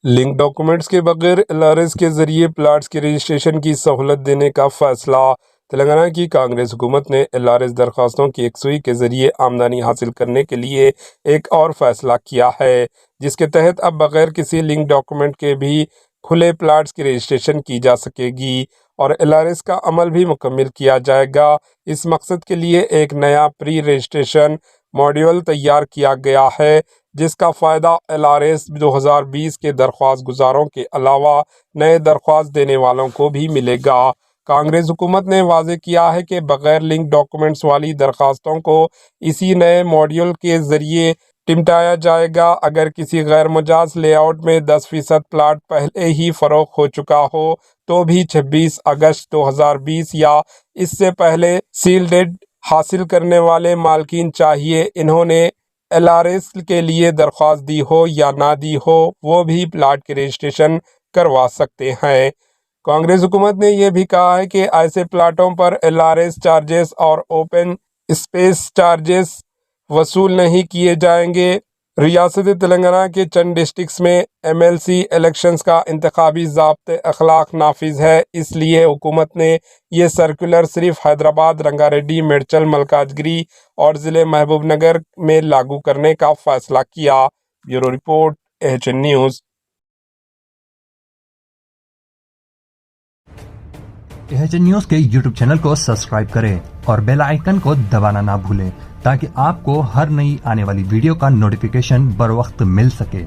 Link documents کے بغیر LRS کے ذریعے پلاٹس کی رجسٹریشن کی سہولت دینے کا فیصلہ۔ تلنگانہ کی کانگریس حکومت نے LRS درخواستوں کی یکسوئی کے ذریعے آمدنی حاصل کرنے کے لیے ایک اور فیصلہ کیا ہے، جس کے تحت اب بغیر کسی لنک ڈاکومنٹ کے بھی کھلے پلاٹس کی رجسٹریشن کی جا سکے گی اور LRS کا عمل بھی مکمل کیا جائے گا۔ اس مقصد کے لیے ایک نیا پری رجسٹریشن ماڈیول تیار کیا گیا ہے، جس کا فائدہ LRS 2020 کے درخواست گزاروں کے علاوہ نئے درخواست دینے والوں کو بھی ملے گا۔ کانگریس حکومت نے واضح کیا ہے کہ بغیر لنک ڈاکومنٹس والی درخواستوں کو اسی نئے ماڈیول کے ذریعے نمٹایا جائے گا۔ اگر کسی غیر مجاز لے آؤٹ میں 10% پلاٹ پہلے ہی فروخت ہو چکا ہو تو بھی 26 اگست 2020 یا اس سے پہلے سیل ڈیڈ حاصل کرنے والے مالکین چاہیے انہوں نے LRS کے لیے درخواست دی ہو یا نہ دی ہو، وہ بھی پلاٹ کی رجسٹریشن کروا سکتے ہیں۔ کانگریس حکومت نے یہ بھی کہا ہے کہ ایسے پلاٹوں پر LRS چارجز اور اوپن اسپیس چارجز وصول نہیں کیے جائیں گے۔ ریاست تلنگانہ کے چند ڈسٹرکٹس میں MLC الیکشنز کا انتخابی ضابطۂ اخلاق نافذ ہے، اس لیے حکومت نے یہ سرکولر صرف حیدرآباد، رنگا ریڈی، میڈچل، ملکاجگری اور ضلع محبوب نگر میں لاگو کرنے کا فیصلہ کیا۔ Bureau report AHN news. AHN news کے YouTube چینل کو سبسکرائب کریں اور بیل آئیکن کو دبانا نہ بھولیں تاکہ آپ کو ہر نئی آنے والی ویڈیو کا نوٹیفیکیشن بر وقت مل سکے۔